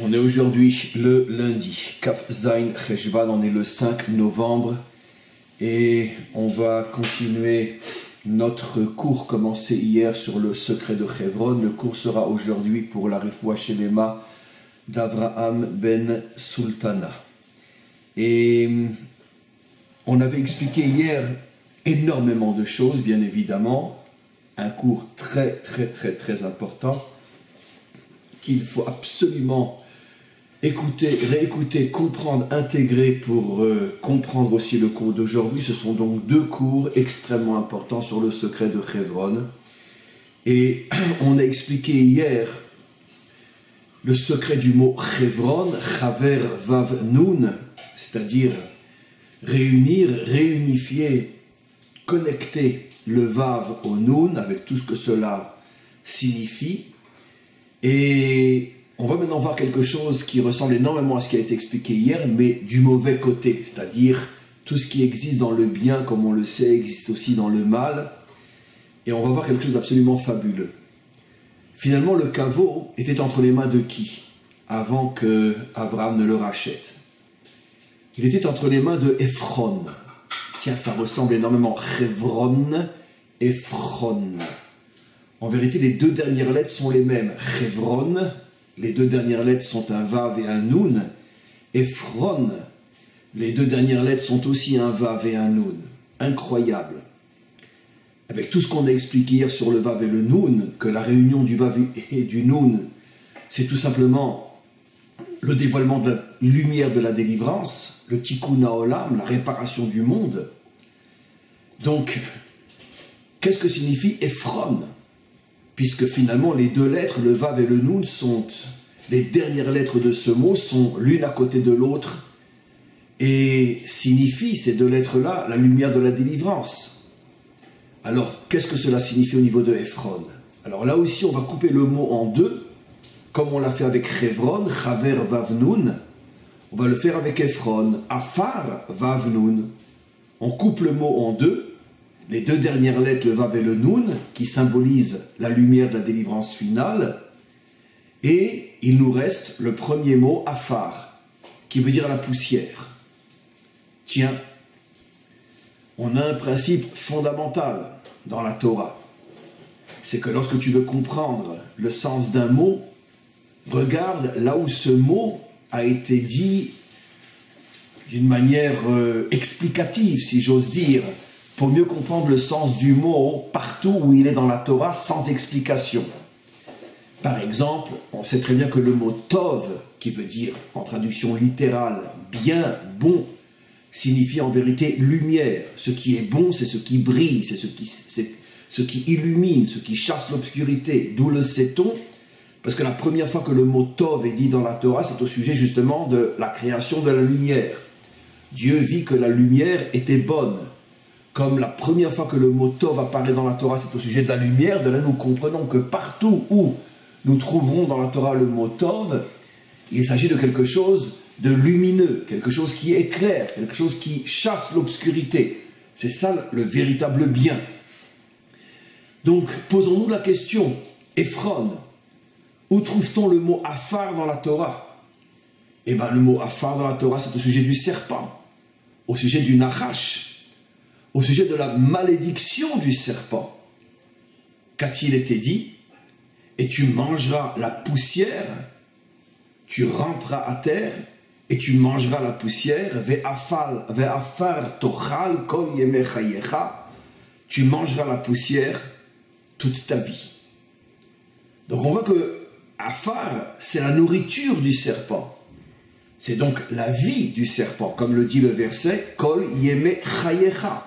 On est aujourd'hui le lundi, Kaf Zain Cheshvan, on est le 5 novembre et on va continuer notre cours commencé hier sur le secret de Hebron. Le cours sera aujourd'hui pour la Refoua Shelema d'Avraham ben Sultana. Et on avait expliqué hier énormément de choses, bien évidemment, un cours très important qu'il faut absolument écouter, réécouter, comprendre, intégrer pour comprendre aussi le cours d'aujourd'hui. Ce sont donc deux cours extrêmement importants sur le secret de Hebron. Et on a expliqué hier le secret du mot Hebron, Chaver Vav Nun, c'est-à-dire réunir, réunifier, connecter le Vav au Nun avec tout ce que cela signifie. Et on va maintenant voir quelque chose qui ressemble énormément à ce qui a été expliqué hier, mais du mauvais côté, c'est-à-dire tout ce qui existe dans le bien, comme on le sait, existe aussi dans le mal. Et on va voir quelque chose d'absolument fabuleux. Finalement, le caveau était entre les mains de qui, avant que Abraham ne le rachète? Il était entre les mains de Ephron. Tiens, ça ressemble énormément. Hebron, Ephron. En vérité, les deux dernières lettres sont les mêmes. Hebron, les deux dernières lettres sont un Vav et un Nun. Ephron, les deux dernières lettres sont aussi un Vav et un Nun. Incroyable. Avec tout ce qu'on a expliqué hier sur le Vav et le Nun, que la réunion du Vav et du Nun, c'est tout simplement le dévoilement de la lumière de la délivrance, le Tikkun HaOlam, la réparation du monde. Donc, qu'est-ce que signifie Ephron? Puisque finalement, les deux lettres, le Vav et le Nun, sont les dernières lettres de ce mot, sont l'une à côté de l'autre, et signifient, ces deux lettres-là, la lumière de la délivrance. Alors, qu'est-ce que cela signifie au niveau de Ephron? Alors là aussi, on va couper le mot en deux, comme on l'a fait avec Hebron, Chaver Vav Nun. On va le faire avec Ephron, Afar Vav Nun. On coupe le mot en deux, les deux dernières lettres, le Vav et le Nun, qui symbolisent la lumière de la délivrance finale, et il nous reste le premier mot, Afar, qui veut dire la poussière. Tiens, on a un principe fondamental dans la Torah. C'est que lorsque tu veux comprendre le sens d'un mot, regarde là où ce mot a été dit d'une manière explicative, si j'ose dire, pour mieux comprendre le sens du mot partout où il est dans la Torah sans explication. Par exemple, on sait très bien que le mot Tov, qui veut dire en traduction littérale bien, bon, signifie en vérité lumière. Ce qui est bon, c'est ce qui brille, c'est ce qui illumine, ce qui chasse l'obscurité. D'où le sait-on? Parce que la première fois que le mot Tov est dit dans la Torah, c'est au sujet justement de la création de la lumière. Dieu vit que la lumière était bonne. Comme la première fois que le mot Tov apparaît dans la Torah, c'est au sujet de la lumière, de là nous comprenons que partout où nous trouverons dans la Torah le mot Tov, il s'agit de quelque chose de lumineux, quelque chose qui éclaire, quelque chose qui chasse l'obscurité. C'est ça le véritable bien. Donc, posons-nous la question, Ephron, où trouve-t-on le mot Afar dans la Torah? Eh bien, le mot Afar dans la Torah, c'est au sujet du serpent, au sujet du Nachash, au sujet de la malédiction du serpent. Qu'a-t-il été dit? Et tu mangeras la poussière, tu ramperas à terre, et tu mangeras la poussière, ve'afar tochal kol yemei chayecha, tu mangeras la poussière toute ta vie. Donc on voit que Afar, c'est la nourriture du serpent. C'est donc la vie du serpent, comme le dit le verset, kol yemei chayecha.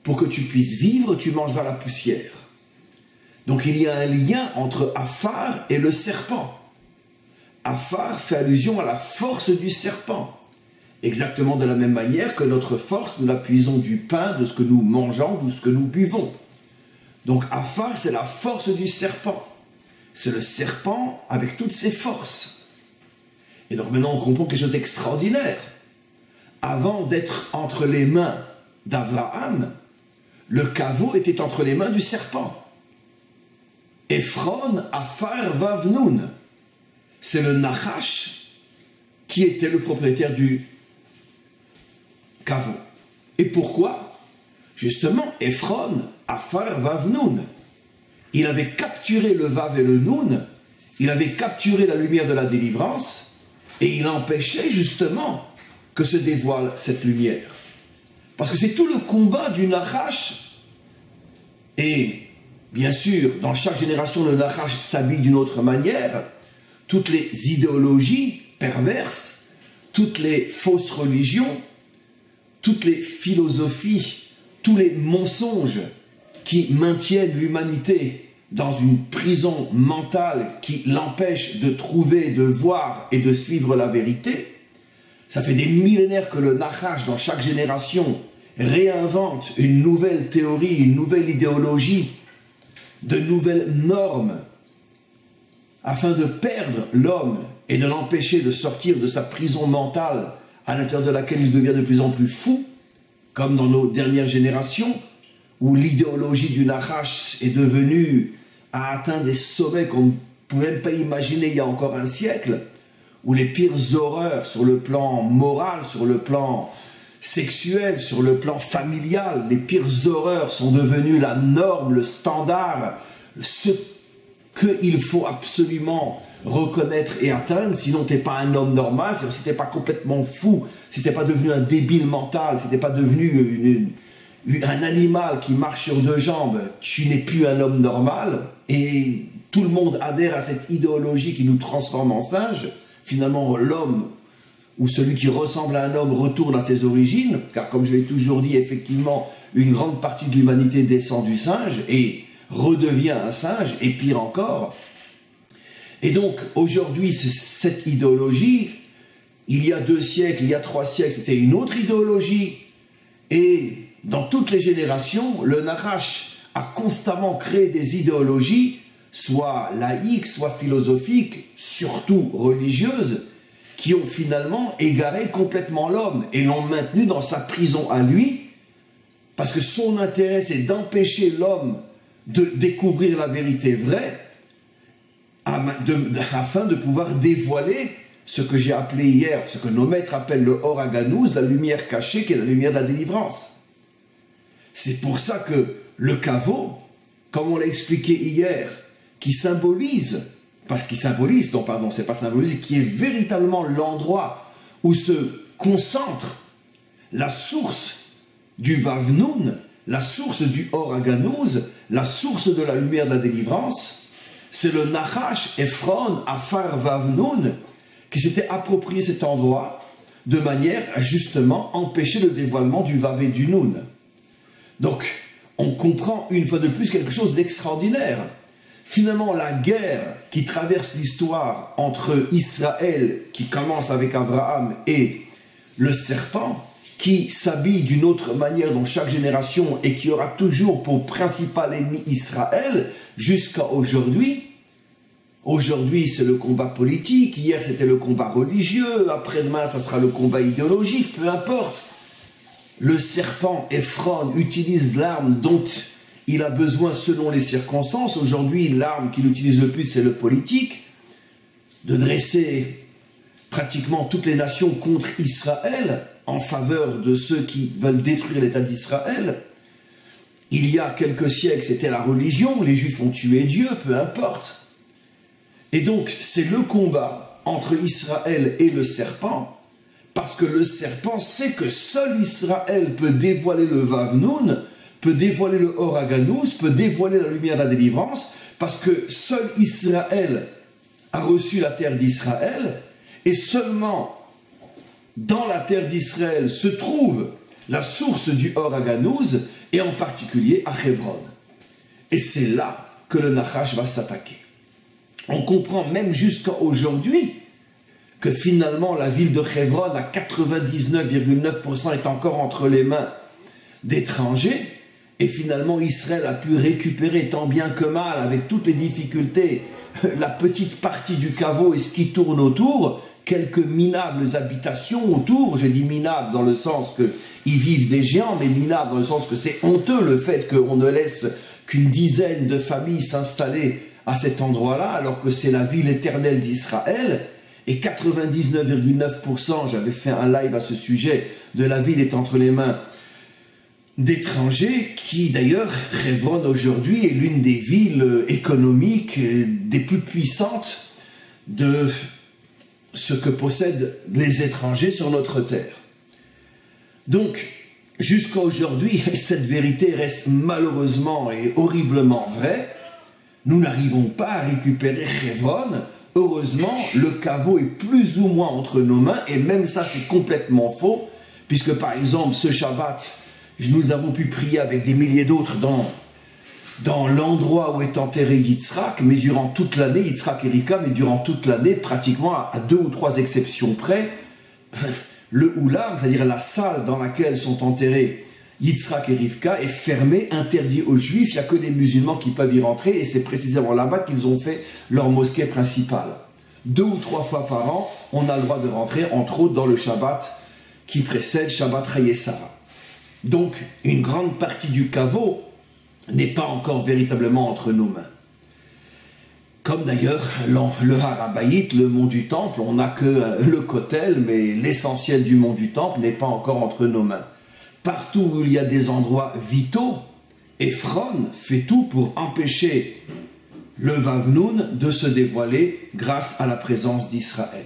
Pour que tu puisses vivre, tu mangeras la poussière. Donc il y a un lien entre Afar et le serpent. Afar fait allusion à la force du serpent. Exactement de la même manière que notre force, nous la puisons du pain, de ce que nous mangeons, de ce que nous buvons. Donc Afar, c'est la force du serpent. C'est le serpent avec toutes ses forces. Et donc maintenant, on comprend quelque chose d'extraordinaire. Avant d'être entre les mains d'Abraham, le caveau était entre les mains du serpent. Ephron, Afar, Vav Nun. c'est le Nachash qui était le propriétaire du caveau. Et pourquoi? Justement, Ephron, Afar Vav Nun, il avait capturé le Vav et le Nun, il avait capturé la lumière de la délivrance, et il empêchait justement que se dévoile cette lumière. Parce que c'est tout le combat du Nachash. Et bien sûr, dans chaque génération, le Nachash s'habille d'une autre manière. Toutes les idéologies perverses, toutes les fausses religions, toutes les philosophies, tous les mensonges qui maintiennent l'humanité dans une prison mentale qui l'empêche de trouver, de voir et de suivre la vérité. Ça fait des millénaires que le Nachash, dans chaque génération, réinvente une nouvelle théorie, une nouvelle idéologie, de nouvelles normes, afin de perdre l'homme et de l'empêcher de sortir de sa prison mentale à l'intérieur de laquelle il devient de plus en plus fou, comme dans nos dernières générations, où l'idéologie du Nachash est devenue, a atteint des sommets qu'on ne pouvait même pas imaginer il y a encore un siècle, où les pires horreurs sur le plan moral, sur le plan sexuel, sur le plan familial, les pires horreurs sont devenues la norme, le standard, ce qu'il faut absolument reconnaître et atteindre, sinon tu n'es pas un homme normal, si tu n'es pas complètement fou, si tu n'es pas devenu un débile mental, si tu n'es pas devenu un animal qui marche sur deux jambes, tu n'es plus un homme normal, et tout le monde adhère à cette idéologie qui nous transforme en singe. Finalement, l'homme, ou celui qui ressemble à un homme, retourne à ses origines, car comme je l'ai toujours dit, effectivement, une grande partie de l'humanité descend du singe, et redevient un singe, et pire encore. Et donc, aujourd'hui, cette idéologie, il y a 2 siècles, il y a 3 siècles, c'était une autre idéologie, et dans toutes les générations, le Nachash a constamment créé des idéologies, soit laïques, soit philosophiques, surtout religieuses, qui ont finalement égaré complètement l'homme et l'ont maintenu dans sa prison à lui, parce que son intérêt, c'est d'empêcher l'homme de découvrir la vérité vraie, afin de pouvoir dévoiler ce que j'ai appelé hier, ce que nos maîtres appellent le Or HaGanuz, la lumière cachée, qui est la lumière de la délivrance. C'est pour ça que le caveau, comme on l'a expliqué hier, qui symbolise, c'est pas symbolisé, qui est véritablement l'endroit où se concentre la source du Vav Nun, la source du Or HaGanuz, la source de la lumière de la délivrance, c'est le Nachash Ephron Afar Vav Nun qui s'était approprié cet endroit de manière à justement empêcher le dévoilement du Vav et du Nun. Donc, on comprend une fois de plus quelque chose d'extraordinaire. Finalement, la guerre qui traverse l'histoire entre Israël, qui commence avec Abraham, et le serpent, qui s'habille d'une autre manière dans chaque génération et qui aura toujours pour principal ennemi Israël, jusqu'à aujourd'hui. Aujourd'hui, c'est le combat politique, hier c'était le combat religieux, après-demain ça sera le combat idéologique, peu importe. Le serpent Ephron utilise l'arme dont il a besoin selon les circonstances. Aujourd'hui, l'arme qu'il utilise le plus, c'est le politique, de dresser pratiquement toutes les nations contre Israël, en faveur de ceux qui veulent détruire l'État d'Israël. Il y a quelques siècles, c'était la religion, les Juifs ont tué Dieu, peu importe. Et donc, c'est le combat entre Israël et le serpent, parce que le serpent sait que seul Israël peut dévoiler le Vav Nun, peut dévoiler le Or HaGanuz, peut dévoiler la lumière de la délivrance, parce que seul Israël a reçu la terre d'Israël, et seulement dans la terre d'Israël se trouve la source du Or HaGanuz, et en particulier à Hebron. Et c'est là que le Nachash va s'attaquer. On comprend même jusqu'à aujourd'hui que finalement la ville de Hebron à 99,9% est encore entre les mains d'étrangers, et finalement Israël a pu récupérer tant bien que mal, avec toutes les difficultés, la petite partie du caveau et ce qui tourne autour, quelques minables habitations autour. Je dis minables dans le sens qu'ils vivent des géants, mais minables dans le sens que c'est honteux le fait qu'on ne laisse qu'une dizaine de familles s'installer à cet endroit-là, alors que c'est la ville éternelle d'Israël, et 99,9%, j'avais fait un live à ce sujet, de la ville est entre les mains d'étrangers, qui d'ailleurs, Hebron aujourd'hui est l'une des villes économiques des plus puissantes de ce que possèdent les étrangers sur notre terre. Donc, jusqu'à aujourd'hui, cette vérité reste malheureusement et horriblement vraie. Nous n'arrivons pas à récupérer Hebron. Heureusement, le caveau est plus ou moins entre nos mains, et même ça, c'est complètement faux, puisque par exemple, ce Shabbat, nous avons pu prier avec des milliers d'autres dans l'endroit où est enterré Yitzhak, mais durant toute l'année, Yitzhak et Rivka, mais durant toute l'année, pratiquement à 2 ou 3 exceptions près, le Oulam, c'est-à-dire la salle dans laquelle sont enterrés Yitzhak et Rivka, est fermé, interdit aux Juifs, il n'y a que les musulmans qui peuvent y rentrer, et c'est précisément là-bas qu'ils ont fait leur mosquée principale. 2 ou 3 fois par an, on a le droit de rentrer, entre autres dans le Shabbat qui précède Shabbat Hayesara. Donc, une grande partie du caveau n'est pas encore véritablement entre nos mains. Comme d'ailleurs le Har HaBayit, le mont du Temple, on n'a que le Kotel, mais l'essentiel du mont du Temple n'est pas encore entre nos mains. Partout où il y a des endroits vitaux, Ephron fait tout pour empêcher le Vavnoun de se dévoiler grâce à la présence d'Israël.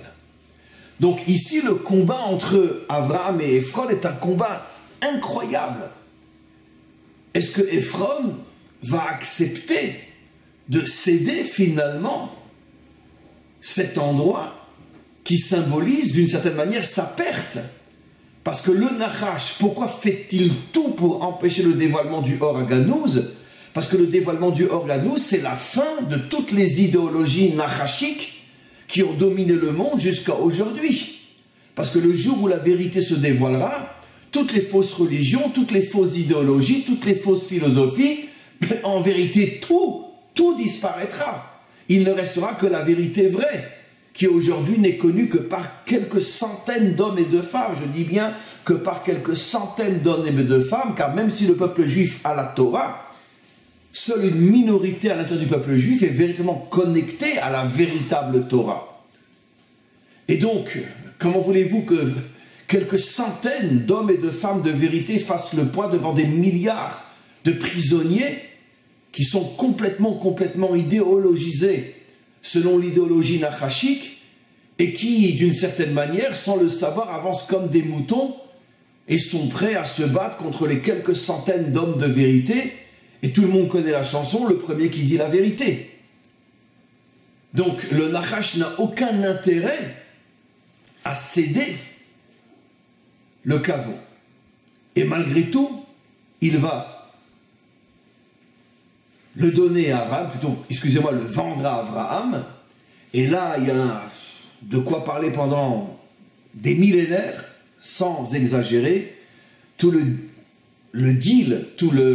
Donc ici, le combat entre Abraham et Ephron est un combat incroyable. Est-ce que Ephron va accepter de céder finalement cet endroit qui symbolise d'une certaine manière sa perte? Parce que le Nachash, pourquoi fait-il tout pour empêcher le dévoilement du Or HaGanouz? Parce que le dévoilement du Or HaGanouz, c'est la fin de toutes les idéologies nachashiques qui ont dominé le monde jusqu'à aujourd'hui. Parce que le jour où la vérité se dévoilera, toutes les fausses religions, toutes les fausses idéologies, toutes les fausses philosophies, en vérité, tout disparaîtra. Il ne restera que la vérité vraie, qui aujourd'hui n'est connue que par quelques centaines d'hommes et de femmes. Je dis bien que par quelques centaines d'hommes et de femmes, car même si le peuple juif a la Torah, seule une minorité à l'intérieur du peuple juif est véritablement connectée à la véritable Torah. Et donc, comment voulez-vous que quelques centaines d'hommes et de femmes de vérité fassent le poids devant des milliards de prisonniers qui sont complètement idéologisés selon l'idéologie nachashique et qui, d'une certaine manière, sans le savoir, avancent comme des moutons et sont prêts à se battre contre les quelques centaines d'hommes de vérité. Et tout le monde connaît la chanson, le premier qui dit la vérité. Donc le Nachash n'a aucun intérêt à céder le caveau. Et malgré tout, il va le donner à Abraham, plutôt, excusez-moi, le vendre à Abraham. Et là, il y a de quoi parler pendant des millénaires, sans exagérer. Tout le deal,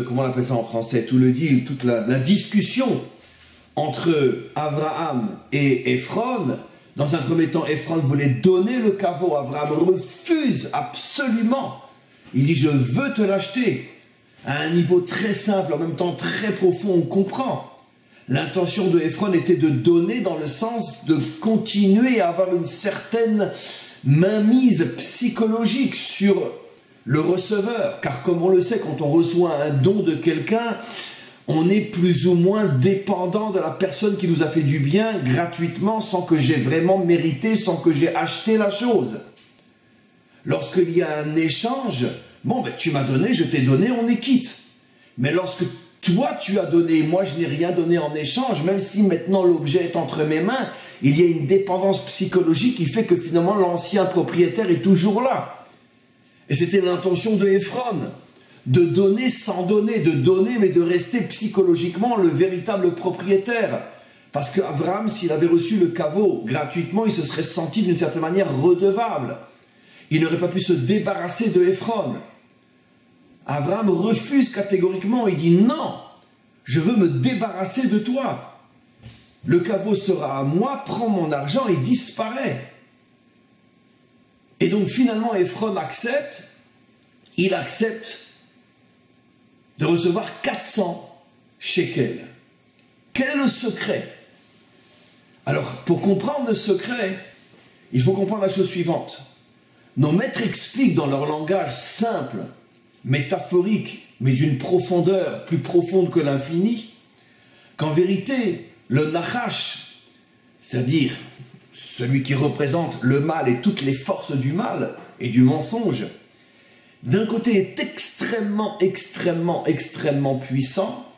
comment on appelle ça en français, tout le deal, toute la discussion entre Abraham et Ephron. Dans un premier temps, Ephron voulait donner le caveau. Abraham refuse absolument. Il dit, je veux te l'acheter. À un niveau très simple, en même temps très profond, on comprend. L'intention de Ephron était de donner dans le sens de continuer à avoir une certaine mainmise psychologique sur le receveur. Car comme on le sait, quand on reçoit un don de quelqu'un, on est plus ou moins dépendant de la personne qui nous a fait du bien gratuitement, sans que j'ai vraiment mérité, sans que j'ai acheté la chose. Lorsqu'il y a un échange, bon, ben, tu m'as donné, je t'ai donné, on est quitte. Mais lorsque toi, tu as donné, moi, je n'ai rien donné en échange, même si maintenant l'objet est entre mes mains, il y a une dépendance psychologique qui fait que finalement l'ancien propriétaire est toujours là. Et c'était l'intention de Ephron, de donner sans donner, de donner mais de rester psychologiquement le véritable propriétaire. Parce qu'Abraham, s'il avait reçu le caveau gratuitement, il se serait senti d'une certaine manière redevable. Il n'aurait pas pu se débarrasser de Ephron. Abraham refuse catégoriquement, il dit non, je veux me débarrasser de toi. Le caveau sera à moi, prends mon argent et disparaît. Et donc finalement Ephron accepte, il accepte de recevoir 400 shekels. Quel est le secret? Alors, pour comprendre le secret, il faut comprendre la chose suivante. Nos maîtres expliquent dans leur langage simple, métaphorique, mais d'une profondeur plus profonde que l'infini, qu'en vérité, le Nachash, c'est-à-dire celui qui représente le mal et toutes les forces du mal et du mensonge, d'un côté est extrêmement, extrêmement, extrêmement puissant,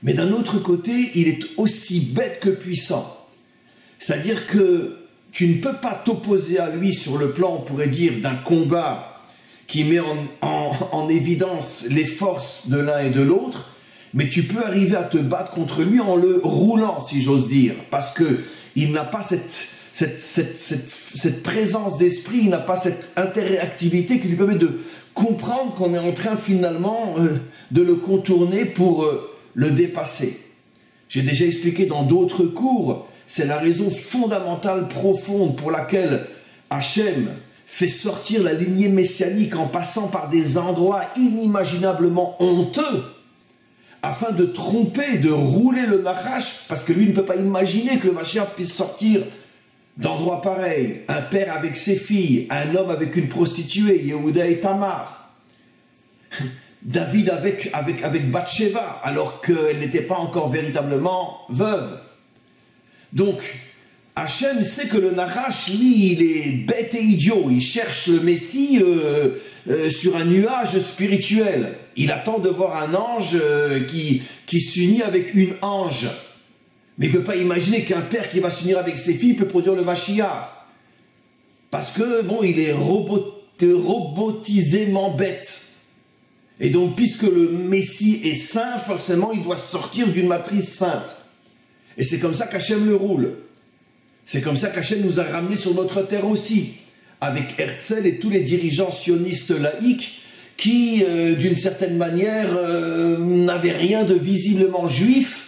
mais d'un autre côté, il est aussi bête que puissant. C'est-à-dire que tu ne peux pas t'opposer à lui sur le plan, on pourrait dire, d'un combat qui met en évidence les forces de l'un et de l'autre, mais tu peux arriver à te battre contre lui en le roulant, si j'ose dire, parce qu'il n'a pas cette présence d'esprit, il n'a pas cette interactivité qui lui permet de comprendre qu'on est en train finalement de le contourner pour le dépasser. J'ai déjà expliqué dans d'autres cours, c'est la raison fondamentale, profonde, pour laquelle Hachem fait sortir la lignée messianique en passant par des endroits inimaginablement honteux, afin de tromper, de rouler le Nachash, parce que lui ne peut pas imaginer que le Mashiach puisse sortir d'endroits pareils. Un père avec ses filles, un homme avec une prostituée, Yehuda et Tamar. David avec Bathsheba, alors qu'elle n'était pas encore véritablement veuve. Donc, Hachem sait que le Nachash, lui, il est bête et idiot. Il cherche le Messie sur un nuage spirituel. Il attend de voir un ange qui s'unit avec une ange. Mais il ne peut pas imaginer qu'un père qui va s'unir avec ses filles peut produire le Mashiach. Parce que, bon, il est robotisément bête. Et donc, puisque le Messie est saint, forcément, il doit sortir d'une matrice sainte. Et c'est comme ça qu'Hachem le roule. C'est comme ça qu'Hachem nous a ramenés sur notre terre aussi, avec Herzl et tous les dirigeants sionistes laïcs qui, d'une certaine manière, n'avaient rien de visiblement juif.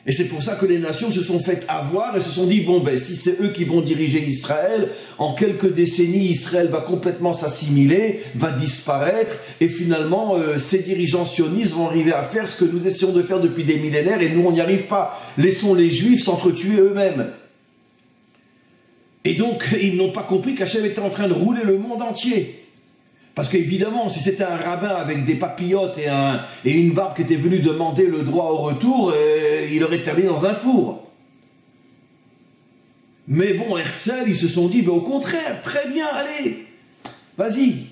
Et c'est pour ça que les nations se sont faites avoir et se sont dit, bon, ben, si c'est eux qui vont diriger Israël, en quelques décennies, Israël va complètement s'assimiler, va disparaître, et finalement, ces dirigeants sionistes vont arriver à faire ce que nous essayons de faire depuis des millénaires, et nous, on n'y arrive pas. Laissons les Juifs s'entretuer eux-mêmes. Et donc, ils n'ont pas compris qu'Hachem était en train de rouler le monde entier. Parce qu'évidemment, si c'était un rabbin avec des papillotes et une barbe qui était venu demander le droit au retour, il aurait terminé dans un four. Mais bon, Herzl, ils se sont dit, ben, au contraire, très bien, allez, vas-y,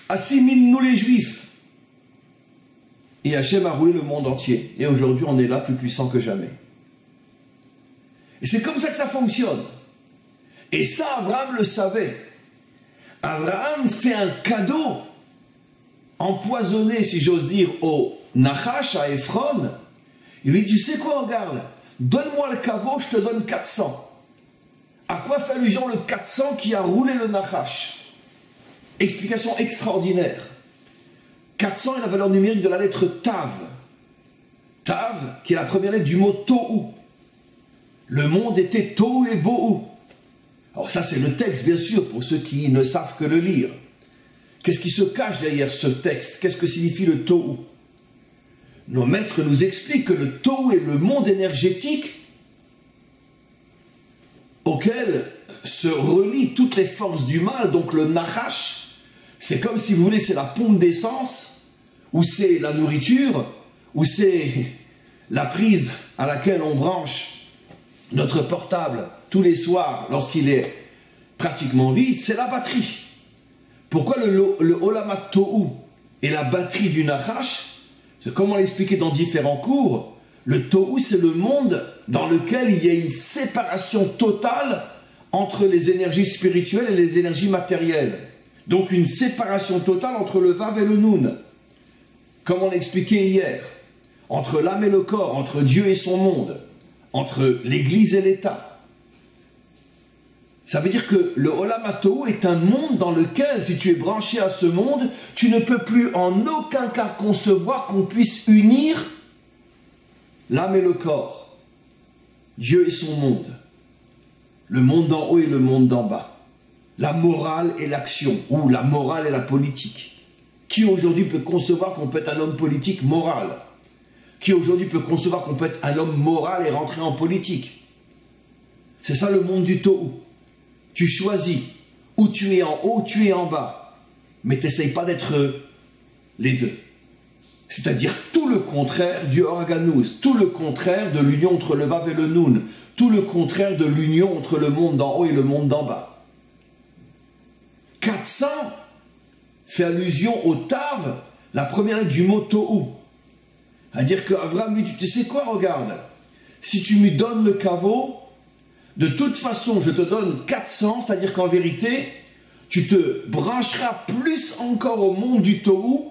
assimile-nous les Juifs. Et Hachem a roulé le monde entier. Et aujourd'hui, on est là plus puissant que jamais. Et c'est comme ça que ça fonctionne. Et ça, Abraham le savait. Abraham fait un cadeau empoisonné, si j'ose dire, au Nachash, à Ephron. Il lui dit, tu sais quoi, regarde, donne-moi le caveau, je te donne 400. À quoi fait allusion le 400 qui a roulé le Nachash? Explication extraordinaire. 400 est la valeur numérique de la lettre Tav. Tav, qui est la première lettre du mot Tohu. Le monde était Tohu et Bohu. Alors ça, c'est le texte, bien sûr, pour ceux qui ne savent que le lire. Qu'est-ce qui se cache derrière ce texte? Qu'est-ce que signifie le Tohu? Nos maîtres nous expliquent que le Tohu est le monde énergétique auquel se relient toutes les forces du mal. Donc le Nachash, c'est comme si vous voulez, c'est la pompe d'essence, ou c'est la nourriture, ou c'est la prise à laquelle on branche notre portable tous les soirs lorsqu'il est pratiquement vide, c'est la batterie. Pourquoi le Olamat Tohu est la batterie du Nachash? C'est comme on l'a expliqué dans différents cours, le Tohu c'est le monde dans lequel il y a une séparation totale entre les énergies spirituelles et les énergies matérielles. Donc une séparation totale entre le Vav et le Nun. Comme on l'a expliqué hier, entre l'âme et le corps, entre Dieu et son monde, entre l'Église et l'État. Ça veut dire que le Olam HaTohu est un monde dans lequel, si tu es branché à ce monde, tu ne peux plus en aucun cas concevoir qu'on puisse unir l'âme et le corps, Dieu et son monde, le monde d'en haut et le monde d'en bas, la morale et l'action, ou la morale et la politique. Qui aujourd'hui peut concevoir qu'on peut être un homme politique moral? Qui aujourd'hui peut concevoir qu'on peut être un homme moral et rentrer en politique? C'est ça le monde du Tohu. Tu choisis, ou tu es en haut, ou tu es en bas. Mais tu n'essayes pas d'être les deux. C'est-à-dire tout le contraire du Organouz, tout le contraire de l'union entre le Vav et le Nun, tout le contraire de l'union entre le monde d'en haut et le monde d'en bas. 400 fait allusion au Tav, la première lettre du mot Tohu. C'est-à-dire qu'Avram lui dit, tu sais quoi, regarde, si tu me donnes le caveau, de toute façon, je te donne 400, c'est-à-dire qu'en vérité, tu te brancheras plus encore au monde du Tohu,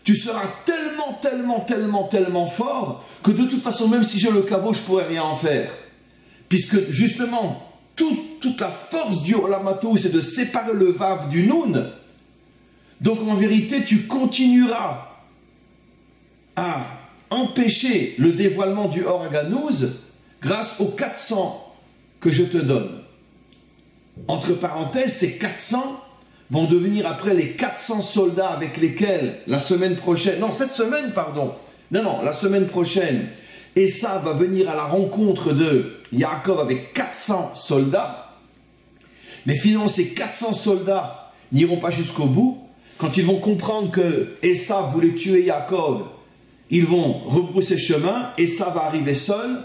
tu seras tellement fort, que de toute façon, même si j'ai le caveau, je ne pourrai rien en faire. Puisque, justement, toute la force du Olam Tohu, c'est de séparer le Vav du Nun. Donc, en vérité, tu continueras à empêcher le dévoilement du Organouz grâce aux 400 que je te donne. Entre parenthèses, ces 400 vont devenir après les 400 soldats avec lesquels la semaine prochaine, non cette semaine pardon, la semaine prochaine, Esav va venir à la rencontre de Yaakov avec 400 soldats, mais finalement ces 400 soldats n'iront pas jusqu'au bout. Quand ils vont comprendre que Esav voulait tuer Yaakov, ils vont rebrousser chemin, Esav va arriver seul,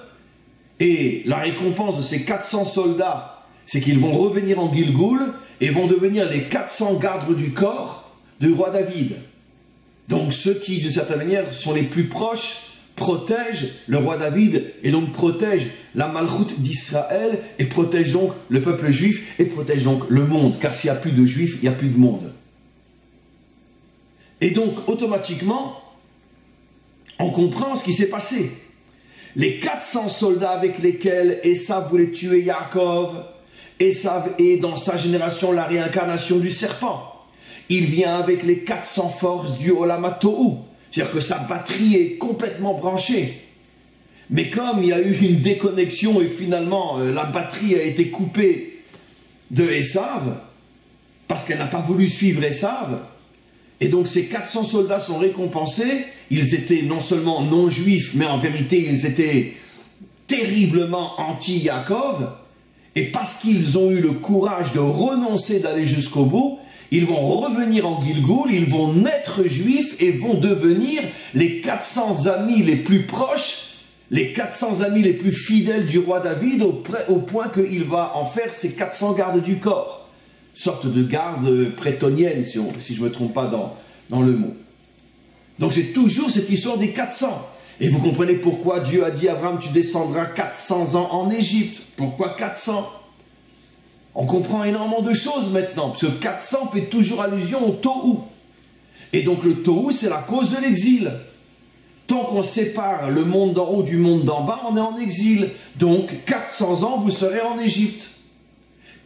et la récompense de ces 400 soldats, c'est qu'ils vont revenir en Gilgoul et vont devenir les 400 gardes du corps du roi David. Donc ceux qui, d'une certaine manière, sont les plus proches, protègent le roi David et donc protègent la Malchoute d'Israël et protègent donc le peuple juif et protègent donc le monde. Car s'il n'y a plus de juifs, il n'y a plus de monde. Et donc, automatiquement, on comprend ce qui s'est passé. Les 400 soldats avec lesquels Esav voulait tuer Yaakov, Esav est dans sa génération la réincarnation du serpent. Il vient avec les 400 forces du Olam Tohu. C'est-à-dire que sa batterie est complètement branchée. Mais comme il y a eu une déconnexion et finalement la batterie a été coupée de Esav, parce qu'elle n'a pas voulu suivre Esav, et donc ces 400 soldats sont récompensés. Ils étaient non seulement non-juifs, mais en vérité ils étaient terriblement anti-Yaakov. Et parce qu'ils ont eu le courage de renoncer d'aller jusqu'au bout, ils vont revenir en Gilgoul, ils vont naître juifs et vont devenir les 400 amis les plus proches, les 400 amis les plus fidèles du roi David, au point qu'il va en faire ses 400 gardes du corps. Sorte de garde prétonienne, si je ne me trompe pas dans le mot. Donc c'est toujours cette histoire des 400. Et vous comprenez pourquoi Dieu a dit à Abraham, tu descendras 400 ans en Égypte. Pourquoi 400? On comprend énormément de choses maintenant, parce que 400 fait toujours allusion au Tohu. Et donc le Tohu, c'est la cause de l'exil. Tant qu'on sépare le monde d'en haut du monde d'en bas, on est en exil. Donc 400 ans, vous serez en Égypte.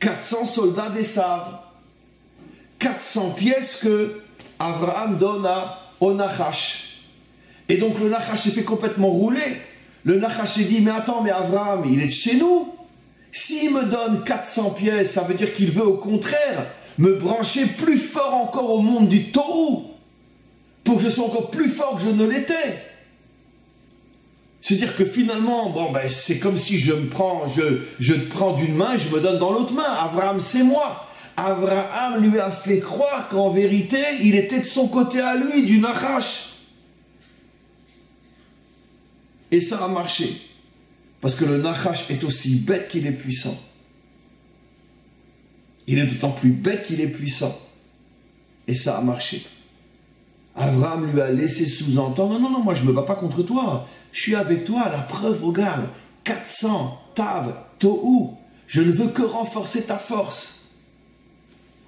400 soldats d'Esav. 400 pièces que Abraham donne au Nachash. Et donc le Nachash s'est fait complètement rouler. Le Nachash s'est dit, mais attends, mais Abraham, il est de chez nous. S'il me donne 400 pièces, ça veut dire qu'il veut au contraire me brancher plus fort encore au monde du Tohu, pour que je sois encore plus fort que je ne l'étais. C'est-à-dire que finalement, bon, ben, c'est comme si je te prends d'une main et je me donne dans l'autre main. Abraham, c'est moi. Abraham lui a fait croire qu'en vérité, il était de son côté à lui, du Nachash. Et ça a marché. Parce que le Nachash est aussi bête qu'il est puissant. Il est d'autant plus bête qu'il est puissant. Et ça a marché. Abraham lui a laissé sous-entendre, non, moi je ne me bats pas contre toi. Je suis avec toi, la preuve, regarde. 400, Tav, Tohu. Je ne veux que renforcer ta force.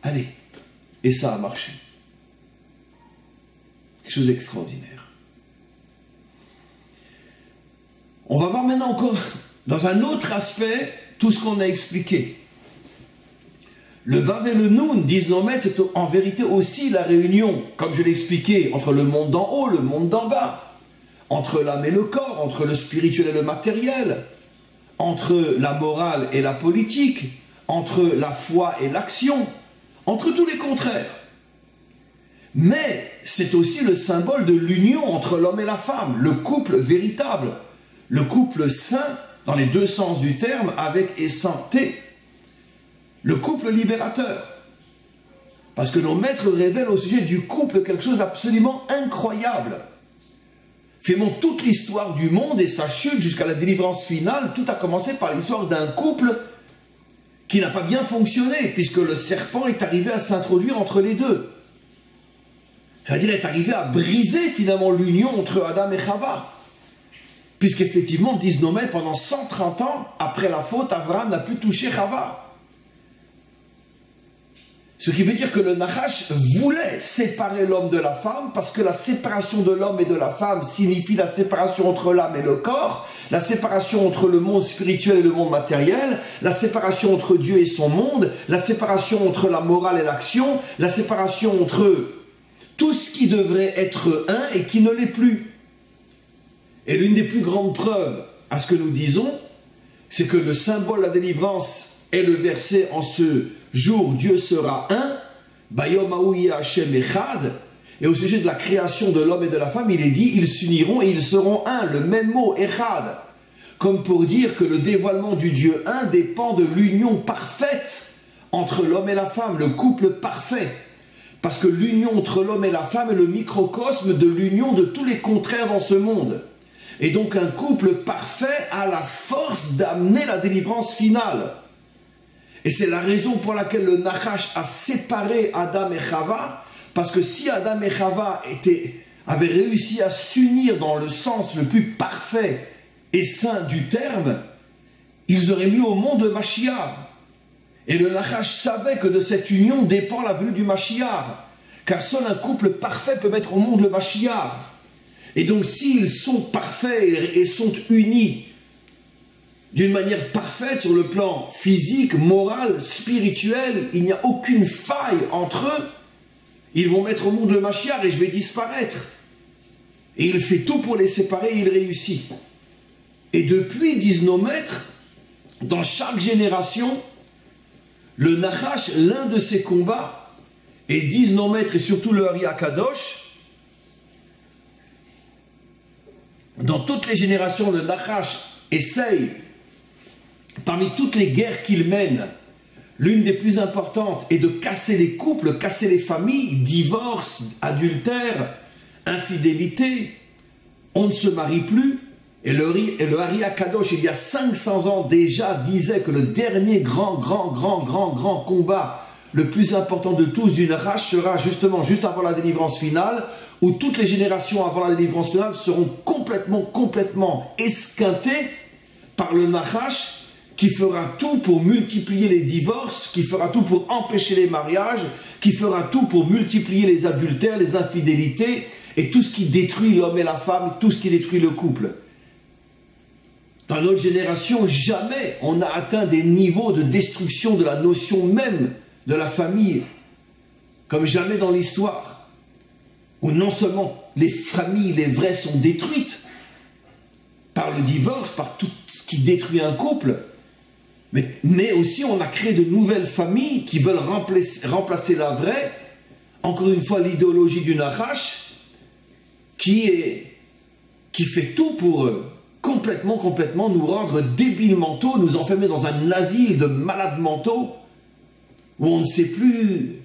Allez. Et ça a marché. Quelque chose d'extraordinaire. On va voir maintenant encore, dans un autre aspect, tout ce qu'on a expliqué. Le Vav et le Nun, disent nos maîtres, c'est en vérité aussi la réunion, comme je l'ai expliqué, entre le monde d'en haut, le monde d'en bas, entre l'âme et le corps, entre le spirituel et le matériel, entre la morale et la politique, entre la foi et l'action, entre tous les contraires. Mais c'est aussi le symbole de l'union entre l'homme et la femme, le couple véritable, le couple saint dans les deux sens du terme, avec et sans T, le couple libérateur. Parce que nos maîtres révèlent au sujet du couple quelque chose d'absolument incroyable. Finalement, toute l'histoire du monde et sa chute jusqu'à la délivrance finale, tout a commencé par l'histoire d'un couple qui n'a pas bien fonctionné, puisque le serpent est arrivé à s'introduire entre les deux. C'est-à-dire est arrivé à briser finalement l'union entre Adam et Chava. Puisqu'effectivement, disent nos maîtres, pendant 130 ans, après la faute, Abraham n'a pu toucher Chava. Ce qui veut dire que le Nachash voulait séparer l'homme de la femme, parce que la séparation de l'homme et de la femme signifie la séparation entre l'âme et le corps, la séparation entre le monde spirituel et le monde matériel, la séparation entre Dieu et son monde, la séparation entre la morale et l'action, la séparation entre tout ce qui devrait être un et qui ne l'est plus. Et l'une des plus grandes preuves à ce que nous disons, c'est que le symbole de la délivrance est le verset en ce jour Dieu sera un, Bayom Haouya Hashem Echad, et au sujet de la création de l'homme et de la femme, il est dit, ils s'uniront et ils seront un, le même mot, Echad, comme pour dire que le dévoilement du Dieu un dépend de l'union parfaite entre l'homme et la femme, le couple parfait, parce que l'union entre l'homme et la femme est le microcosme de l'union de tous les contraires dans ce monde. Et donc un couple parfait a la force d'amener la délivrance finale. Et c'est la raison pour laquelle le Nachash a séparé Adam et Chava, parce que si Adam et Chava avaient réussi à s'unir dans le sens le plus parfait et saint du terme, ils auraient mis au monde le Mashiach. Et le Nachash savait que de cette union dépend la venue du Mashiach, car seul un couple parfait peut mettre au monde le Mashiach. Et donc s'ils sont parfaits et sont unis d'une manière parfaite sur le plan physique, moral, spirituel, il n'y a aucune faille entre eux, ils vont mettre au monde le Mashiach et je vais disparaître. Et il fait tout pour les séparer et il réussit. Et depuis, disent nos maîtres, dans chaque génération, le Nachash, l'un de ses combats, et disent nos maîtres et surtout le Hari Akadosh, dans toutes les générations, le Nachash essaye, parmi toutes les guerres qu'il mène, l'une des plus importantes est de casser les couples, casser les familles, divorce, adultère, infidélité, on ne se marie plus. Et le Hari Akadosh, il y a 500 ans déjà, disait que le dernier grand combat, le plus important de tous du Nachash, sera justement juste avant la délivrance finale, où toutes les générations avant la délivrance finale seront complètement esquintées par le Nachash, qui fera tout pour multiplier les divorces, qui fera tout pour empêcher les mariages, qui fera tout pour multiplier les adultères, les infidélités, et tout ce qui détruit l'homme et la femme, tout ce qui détruit le couple. Dans notre génération, jamais on a atteint des niveaux de destruction de la notion même de la famille, comme jamais dans l'histoire, où non seulement les familles, les vraies, sont détruites par le divorce, par tout ce qui détruit un couple, mais aussi on a créé de nouvelles familles qui veulent remplacer la vraie, encore une fois l'idéologie du Nachash, qui fait tout pour complètement nous rendre débiles mentaux, nous enfermer dans un asile de malades mentaux, où on ne sait plus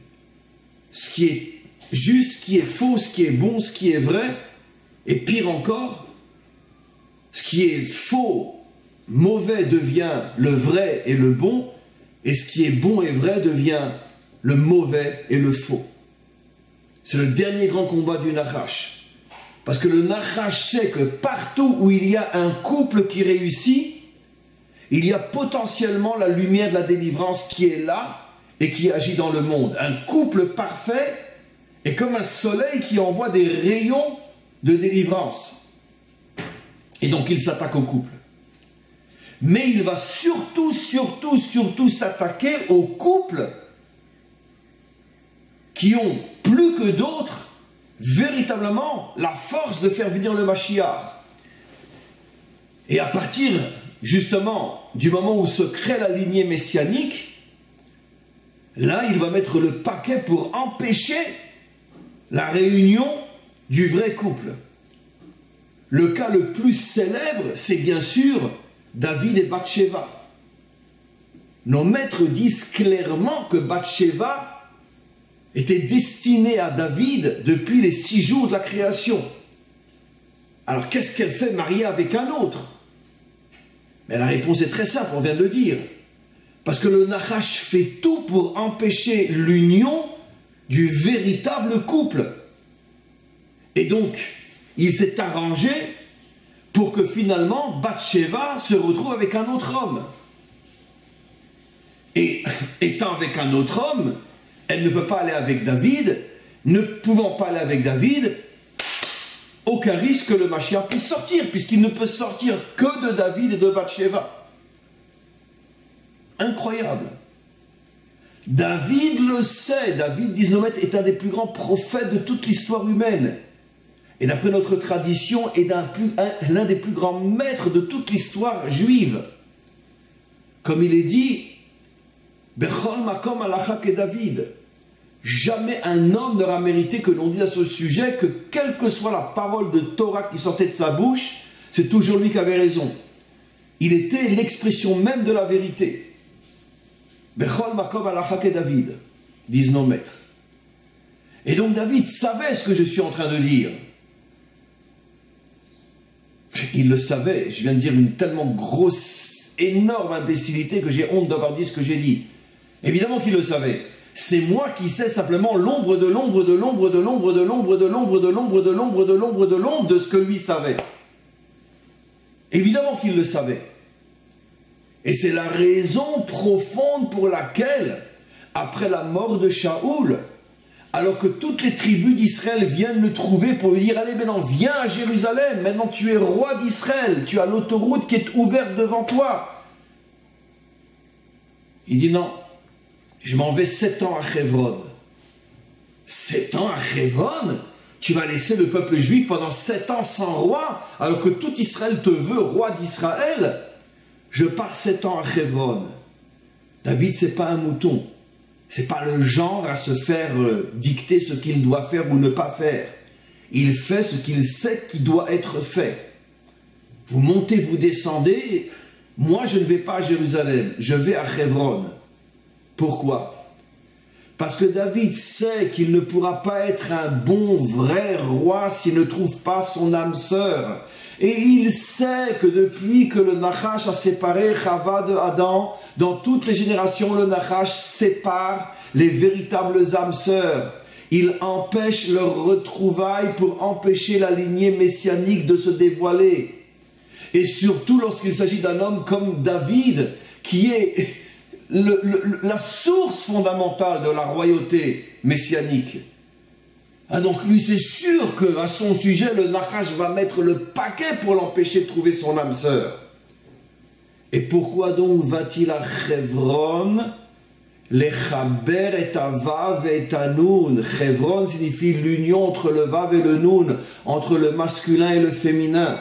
ce qui est juste, ce qui est faux, ce qui est bon, ce qui est vrai, et pire encore, ce qui est faux, mauvais devient le vrai et le bon, et ce qui est bon et vrai devient le mauvais et le faux. C'est le dernier grand combat du Nachash. Parce que le Nachash sait que partout où il y a un couple qui réussit, il y a potentiellement la lumière de la délivrance qui est là et qui agit dans le monde. Un couple parfait est comme un soleil qui envoie des rayons de délivrance. Et donc il s'attaque au couple. Mais il va surtout s'attaquer aux couples qui ont plus que d'autres véritablement la force de faire venir le Mashiach. Et à partir justement du moment où se crée la lignée messianique, là il va mettre le paquet pour empêcher la réunion du vrai couple. Le cas le plus célèbre, c'est bien sûr David et Bathsheba. Nos maîtres disent clairement que Bathsheba était destinée à David depuis les 6 jours de la création. Alors qu'est-ce qu'elle fait mariée avec un autre? Mais la réponse est très simple, on vient de le dire. Parce que le Nachash fait tout pour empêcher l'union du véritable couple. Et donc, il s'est arrangé pour que finalement Bathsheba se retrouve avec un autre homme. Et étant avec un autre homme, elle ne peut pas aller avec David. Ne pouvant pas aller avec David, aucun risque que le Mashiach puisse sortir, puisqu'il ne peut sortir que de David et de Bathsheba. Incroyable. David le sait. David, disent nos maîtres, est un des plus grands prophètes de toute l'histoire humaine. Et d'après notre tradition, est l'un des plus grands maîtres de toute l'histoire juive. Comme il est dit, Bechol makom alachak et David. Jamais un homme n'aura mérité que l'on dise à ce sujet que quelle que soit la parole de Torah qui sortait de sa bouche, c'est toujours lui qui avait raison. Il était l'expression même de la vérité. Bechol makom alachak et David, disent nos maîtres. Et donc David savait ce que je suis en train de dire. Il le savait. Je viens de dire une tellement grosse, énorme imbécilité que j'ai honte d'avoir dit ce que j'ai dit. Évidemment qu'il le savait. C'est moi qui sais simplement l'ombre de l'ombre de l'ombre de l'ombre de l'ombre de l'ombre de l'ombre de l'ombre de l'ombre de l'ombre de ce que lui savait. Évidemment qu'il le savait. Et c'est la raison profonde pour laquelle, après la mort de Shaoul, alors que toutes les tribus d'Israël viennent le trouver pour lui dire « Allez, maintenant, viens à Jérusalem, maintenant tu es roi d'Israël, tu as l'autoroute qui est ouverte devant toi. » Il dit « Non, je m'en vais 7 ans à Hebron. » 7 ans à Hebron? Tu vas laisser le peuple juif pendant 7 ans sans roi, alors que tout Israël te veut roi d'Israël? Je pars 7 ans à Hebron. David, c'est pas un mouton. C'est pas le genre à se faire dicter ce qu'il doit faire ou ne pas faire. Il fait ce qu'il sait qui doit être fait. Vous montez, vous descendez. Moi, je ne vais pas à Jérusalem. Je vais à Hebron. Pourquoi? Parce que David sait qu'il ne pourra pas être un bon, vrai roi s'il ne trouve pas son âme sœur. Et il sait que depuis que le Nachash a séparé Chava de Adam, dans toutes les générations, le Nachash sépare les véritables âmes sœurs. Il empêche leur retrouvaille pour empêcher la lignée messianique de se dévoiler. Et surtout lorsqu'il s'agit d'un homme comme David, qui est la source fondamentale de la royauté messianique. Ah donc lui c'est sûr qu'à son sujet le Nachash va mettre le paquet pour l'empêcher de trouver son âme sœur. Et pourquoi donc va-t-il à Hebron? Lechaber et Vav et Nun. Hebron signifie l'union entre le Vav et le Nun, entre le masculin et le féminin.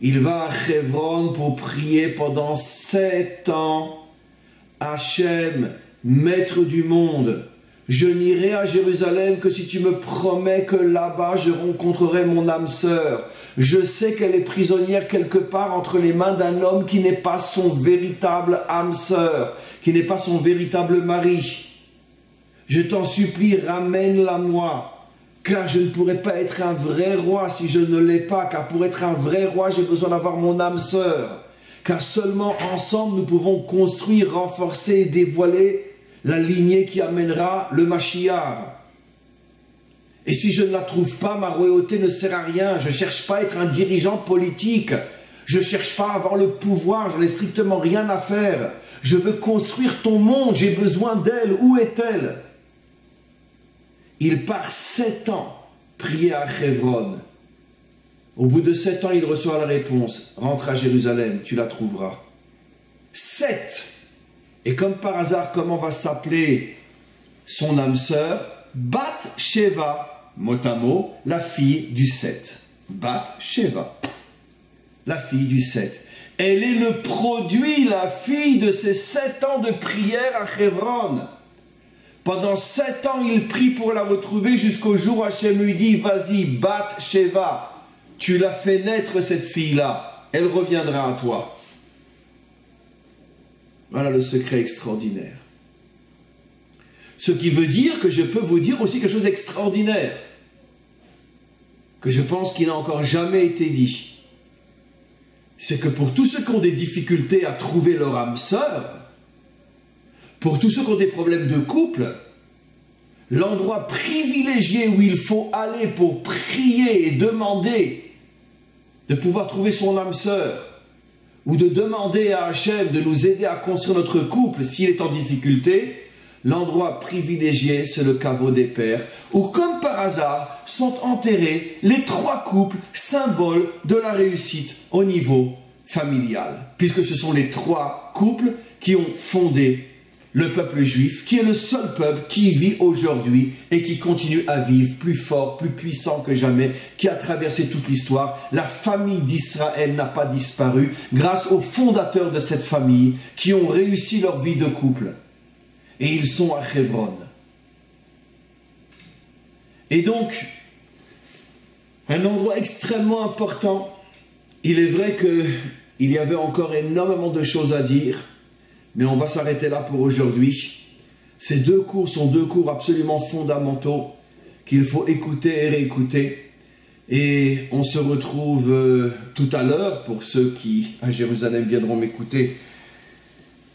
Il va à Hebron pour prier pendant 7 ans. Hachem, maître du monde, je n'irai à Jérusalem que si tu me promets que là-bas je rencontrerai mon âme sœur. Je sais qu'elle est prisonnière quelque part entre les mains d'un homme qui n'est pas son véritable âme sœur, qui n'est pas son véritable mari. Je t'en supplie, ramène-la moi, car je ne pourrai pas être un vrai roi si je ne l'ai pas, car pour être un vrai roi, j'ai besoin d'avoir mon âme sœur. Car seulement ensemble nous pouvons construire, renforcer et dévoiler la lignée qui amènera le Mashiach. Et si je ne la trouve pas, ma royauté ne sert à rien. Je ne cherche pas à être un dirigeant politique. Je ne cherche pas à avoir le pouvoir. Je n'ai strictement rien à faire. Je veux construire ton monde. J'ai besoin d'elle. Où est-elle? Il part 7 ans prier à Hebron. Au bout de 7 ans, il reçoit la réponse. Rentre à Jérusalem, tu la trouveras. 7. Et comme par hasard, comment va s'appeler son âme sœur? Bathsheba, mot à mot, la fille du 7. Bathsheba, la fille du 7. Elle est le produit, la fille de ces 7 ans de prière à Hebron. Pendant 7 ans, il prie pour la retrouver jusqu'au jour où Hachem lui dit, vas-y, Bathsheba, tu l'as fait naître cette fille-là, elle reviendra à toi. Voilà le secret extraordinaire. Ce qui veut dire que je peux vous dire aussi quelque chose d'extraordinaire, que je pense qu'il n'a encore jamais été dit. C'est que pour tous ceux qui ont des difficultés à trouver leur âme sœur, pour tous ceux qui ont des problèmes de couple, l'endroit privilégié où il faut aller pour prier et demander de pouvoir trouver son âme sœur, ou de demander à Hachem de nous aider à construire notre couple s'il est en difficulté, l'endroit privilégié, c'est le caveau des pères, où comme par hasard sont enterrés les 3 couples symboles de la réussite au niveau familial, puisque ce sont les 3 couples qui ont fondé le peuple juif, qui est le seul peuple qui vit aujourd'hui et qui continue à vivre plus fort, plus puissant que jamais, qui a traversé toute l'histoire. La famille d'Israël n'a pas disparu grâce aux fondateurs de cette famille qui ont réussi leur vie de couple. Et ils sont à Hebron. Et donc, un endroit extrêmement important. Il est vrai qu'il y avait encore énormément de choses à dire, mais on va s'arrêter là pour aujourd'hui. Ces 2 cours sont 2 cours absolument fondamentaux qu'il faut écouter et réécouter. Et on se retrouve tout à l'heure, pour ceux qui à Jérusalem viendront m'écouter,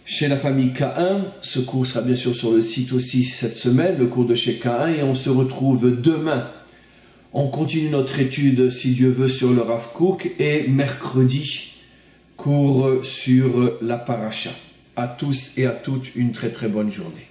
chez la famille K1. Ce cours sera bien sûr sur le site aussi cette semaine, le cours de chez K1. Et on se retrouve demain. On continue notre étude, si Dieu veut, sur le Rav Kook. Et mercredi, cours sur la paracha. À tous et à toutes, une très très bonne journée.